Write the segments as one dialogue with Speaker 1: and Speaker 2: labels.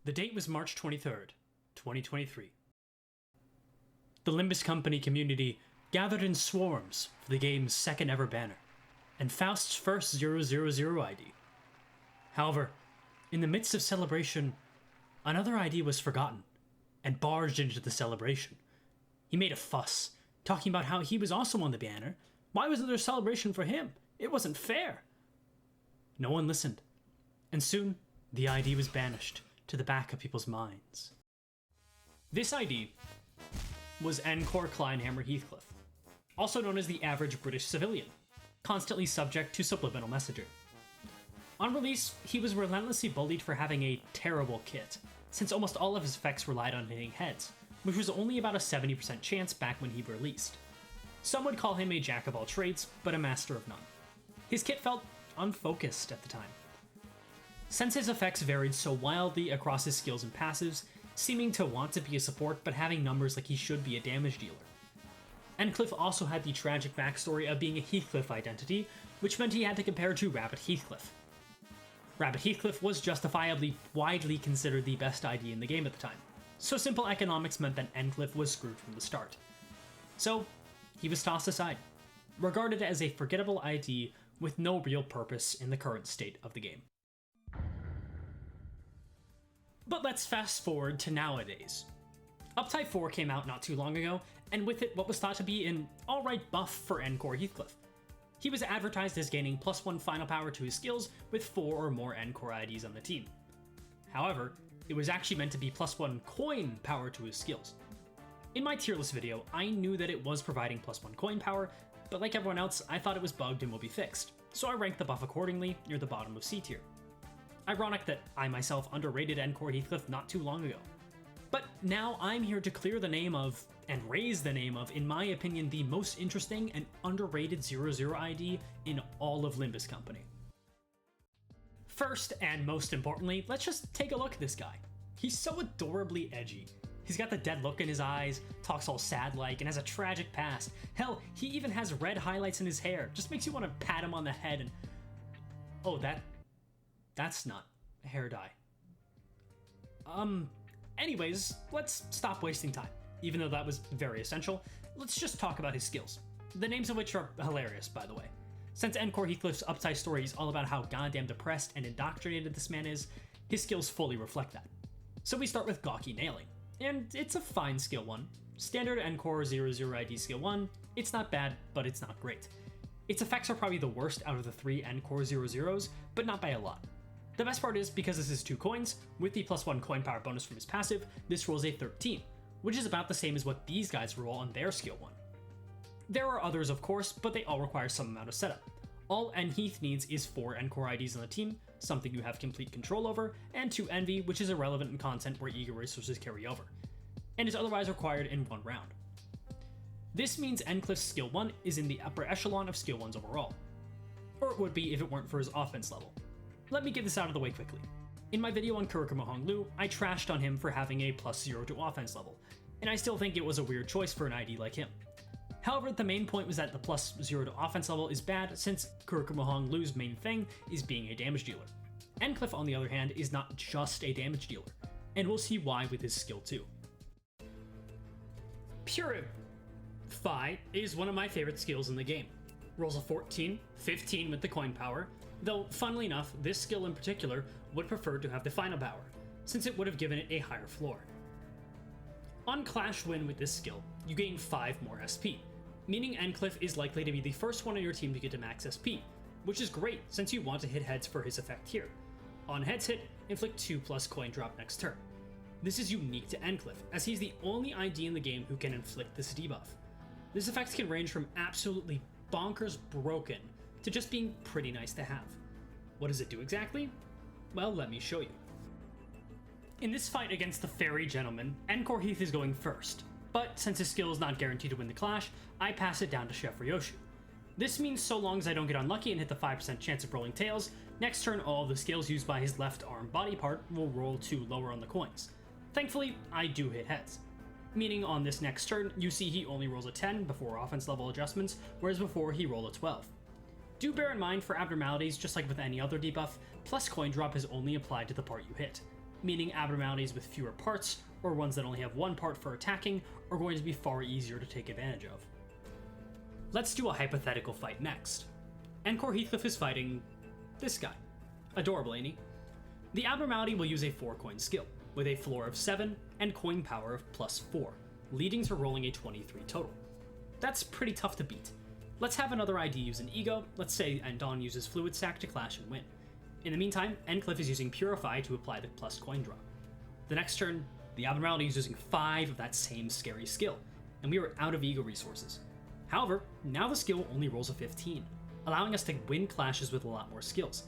Speaker 1: The date was March 23rd, 2023. The Limbus Company community gathered in swarms for the game's second ever banner, and Faust's first 000 ID. However, in the midst of celebration, another ID was forgotten, and barged into the celebration. He made a fuss, talking about how he was also on the banner. Why wasn't there a celebration for him? It wasn't fair. No one listened, and soon the ID was banished to the back of people's minds. This ID was Encore Kleinhammer Heathcliff, also known as the average British civilian, constantly subject to subliminal messaging. On release, he was relentlessly bullied for having a terrible kit, since almost all of his effects relied on hitting heads, which was only about a 70% chance back when he released. Some would call him a jack of all trades, but a master of none. His kit felt unfocused at the time, since his effects varied so wildly across his skills and passives, seeming to want to be a support but having numbers like he should be a damage dealer. Endcliff also had the tragic backstory of being a Heathcliff identity, which meant he had to compare to Rabbit Heathcliff. Rabbit Heathcliff was justifiably widely considered the best ID in the game at the time, so simple economics meant that Endcliff was screwed from the start. So, he was tossed aside, regarded as a forgettable ID with no real purpose in the current state of the game. But let's fast forward to nowadays. Uptype 4 came out not too long ago, and with it what was thought to be an alright buff for Encore Heathcliff. He was advertised as gaining +1 final power to his skills with 4 or more Encore IDs on the team. However, it was actually meant to be +1 coin power to his skills. In my tier list video, I knew that it was providing +1 coin power, but like everyone else, I thought it was bugged and will be fixed, so I ranked the buff accordingly near the bottom of C tier. Ironic that I myself underrated Encore Heathcliff not too long ago. But now I'm here to clear the name of, and raise the name of, in my opinion, the most interesting and underrated 000 ID in all of Limbus Company. First, and most importantly, let's just take a look at this guy. He's so adorably edgy. He's got the dead look in his eyes, talks all sad-like, and has a tragic past. Hell, he even has red highlights in his hair. Just makes you want to pat him on the head and... Oh, that's not hair dye. Anyways, let's stop wasting time. Even though that was very essential, let's just talk about his skills. The names of which are hilarious, by the way. Since Encore Heathcliff's Upside story is all about how goddamn depressed and indoctrinated this man is, his skills fully reflect that. So we start with Gawky Nailing, and it's a fine skill 1. Standard Encore 000 ID skill 1, it's not bad, but it's not great. Its effects are probably the worst out of the 3 Encore 00s, but not by a lot. The best part is, because this is 2 coins, with the +1 coin power bonus from his passive, this rolls a 13, which is about the same as what these guys roll on their skill 1. There are others of course, but they all require some amount of setup. All Heath needs is 4 Encore IDs on the team, something you have complete control over, and 2 Envy, which is irrelevant in content where eager resources carry over, and is otherwise required in 1 round. This means Endcliff's skill 1 is in the upper echelon of skill 1s overall, or it would be if it weren't for his offense level. Let me get this out of the way quickly. In my video on Kurokuma Honglu, I trashed on him for having a +0 to offense level, and I still think it was a weird choice for an ID like him. However, the main point was that the +0 to offense level is bad since Kurokuma Honglu's main thing is being a damage dealer. Endcliff, on the other hand, is not just a damage dealer, and we'll see why with his skill 2. Purify is one of my favorite skills in the game. Rolls a 14, 15 with the coin power, though funnily enough, this skill in particular would prefer to have the final power, since it would have given it a higher floor. On Clash Win with this skill, you gain 5 more SP, meaning Endcliff is likely to be the first one on your team to get to max SP, which is great since you want to hit heads for his effect here. On heads hit, inflict 2+ coin drop next turn. This is unique to Endcliff, as he's the only ID in the game who can inflict this debuff. This effect can range from absolutely bonkers broken to just being pretty nice to have. What does it do exactly? Well, let me show you. In this fight against the Fairy Gentleman, Encore Heath is going first, but since his skill is not guaranteed to win the clash, I pass it down to Chef Ryoshu. This means so long as I don't get unlucky and hit the 5% chance of rolling tails, next turn all of the skills used by his left arm body part will roll 2 lower on the coins. Thankfully, I do hit heads. Meaning on this next turn, you see he only rolls a 10 before offense level adjustments, whereas before he rolled a 12. Do bear in mind for abnormalities, just like with any other debuff, plus coin drop is only applied to the part you hit. meaning abnormalities with fewer parts, or ones that only have one part for attacking, are going to be far easier to take advantage of. Let's do a hypothetical fight next. Encore Heathcliff is fighting this guy. Adorable, ain't he? The abnormality will use a 4-coin skill, with a floor of 7 and coin power of +4, leading to rolling a 23 total. That's pretty tough to beat. Let's have another ID use an ego, let's say Endon uses Fluid Sac to clash and win. In the meantime, Endcliff is using Purify to apply the plus coin drop. The next turn, the abnormality is using 5 of that same scary skill, and we are out of ego resources. However, now the skill only rolls a 15, allowing us to win clashes with a lot more skills.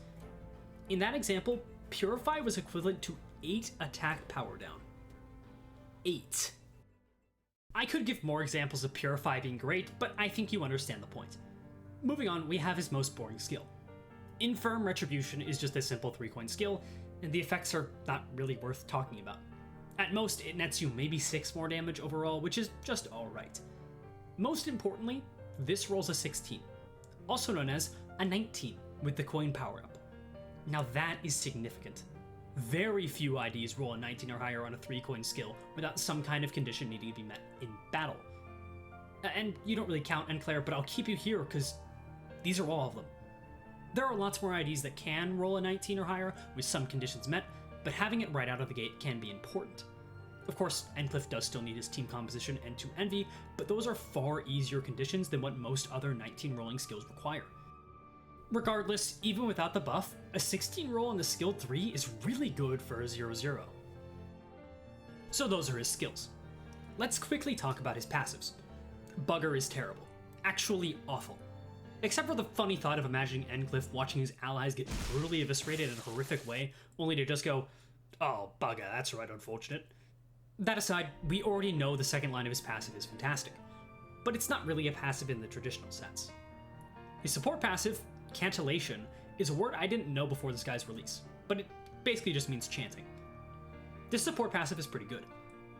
Speaker 1: In that example, Purify was equivalent to 8 attack power down. 8. I could give more examples of Purify being great, but I think you understand the point. Moving on, we have his most boring skill. Infirm Retribution is just a simple 3-coin skill, and the effects are not really worth talking about. At most, it nets you maybe 6 more damage overall, which is just alright. Most importantly, this rolls a 16, also known as a 19 with the coin power up. Now that is significant. Very few IDs roll a 19 or higher on a 3-coin skill without some kind of condition needing to be met in battle. And you don't really count Enclair, but I'll keep you here because these are all of them. There are lots more IDs that can roll a 19 or higher with some conditions met, but having it right out of the gate can be important. Of course, Endcliff does still need his team composition and 2 envy, but those are far easier conditions than what most other 19 rolling skills require. Regardless, even without the buff, a 16 roll on the skill 3 is really good for a 0-0. So those are his skills. Let's quickly talk about his passives. Bugger is terrible. Actually awful. Except for the funny thought of imagining Endcliff watching his allies get brutally eviscerated in a horrific way, only to just go, oh bugger, that's right, unfortunate. That aside, we already know the second line of his passive is fantastic, but it's not really a passive in the traditional sense. His support passive, Cantillation, is a word I didn't know before this guy's release, but it basically just means chanting. This support passive is pretty good.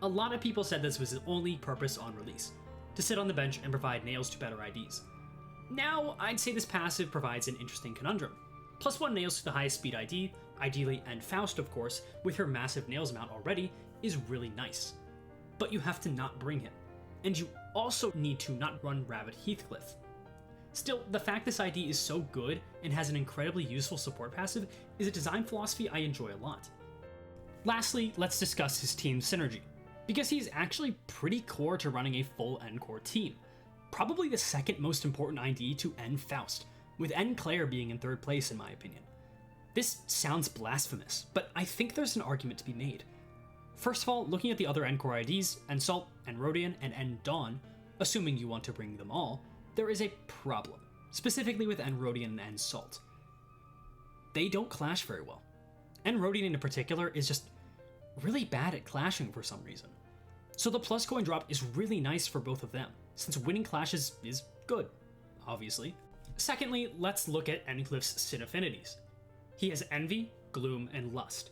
Speaker 1: A lot of people said this was his only purpose on release, to sit on the bench and provide nails to better IDs. Now, I'd say this passive provides an interesting conundrum. +1 nails to the highest speed ID, ideally, and Faust of course, with her massive nails amount already, is really nice. But you have to not bring him, and you also need to not run Rabbit Heathcliff. Still, the fact this ID is so good and has an incredibly useful support passive is a design philosophy I enjoy a lot. Lastly, let's discuss his team synergy, because he's actually pretty core to running a full Encore team. Probably the second most important ID to end Faust, with Enclair being in 3rd place in my opinion. This sounds blasphemous, but I think there's an argument to be made. First of all, looking at the other Encore IDs, Ensalt, Enrodian, and Endon, assuming you want to bring them all, there is a problem, specifically with Enrodian and Ensalt. They don't clash very well. Enrodian in particular is just really bad at clashing for some reason. So the plus coin drop is really nice for both of them, since winning clashes is good, obviously. Secondly, let's look at Endcliff's Sin affinities. He has Envy, Gloom, and Lust.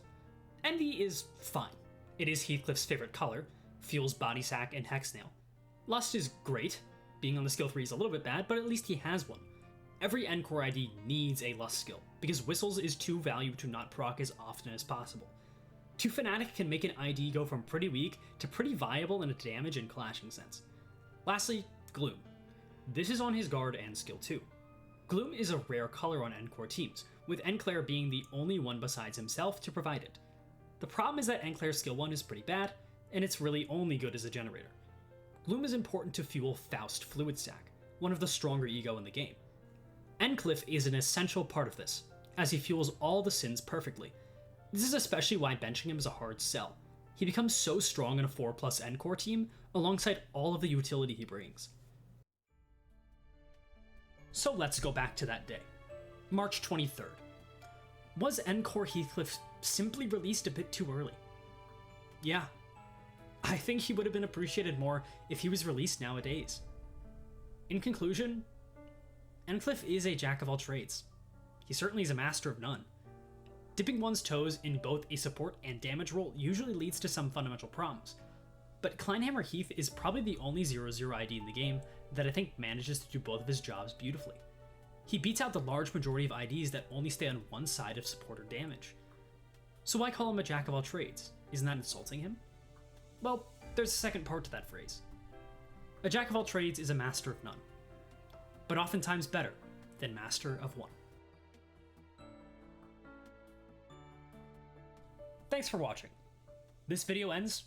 Speaker 1: Envy is fine. It is Heathcliff's favorite color, fuels Body Sack and Hexnail. Lust is great. Being on the skill 3 is a little bit bad, but at least he has one. Every Encore ID needs a Lust skill, because Whistles is too valuable to not proc as often as possible. 2 Fanatic can make an ID go from pretty weak to pretty viable in a damage and clashing sense. Lastly, Gloom. This is on his guard and skill 2. Gloom is a rare color on Encore teams, with Enclair being the only one besides himself to provide it. The problem is that Enclair's skill 1 is pretty bad, and it's really only good as a generator. Gloom is important to fuel Faust Fluid Sac, one of the stronger ego in the game. Endcliff is an essential part of this, as he fuels all the sins perfectly. This is especially why benching him is a hard sell. He becomes so strong in a 4+ Encore team, alongside all of the utility he brings. So let's go back to that day. March 23rd. Was Encore Heathcliff simply released a bit too early? Yeah. I think he would have been appreciated more if he was released nowadays. In conclusion, Endcliff is a jack of all trades. He certainly is a master of none. Dipping one's toes in both a support and damage role usually leads to some fundamental problems, but Kleinhammer Heath is probably the only 0-0 ID in the game that I think manages to do both of his jobs beautifully. He beats out the large majority of IDs that only stay on one side of support or damage. So why call him a jack of all trades? Isn't that insulting him? Well, there's a second part to that phrase. A jack of all trades is a master of none, but oftentimes better than master of one. Thanks for watching. This video ends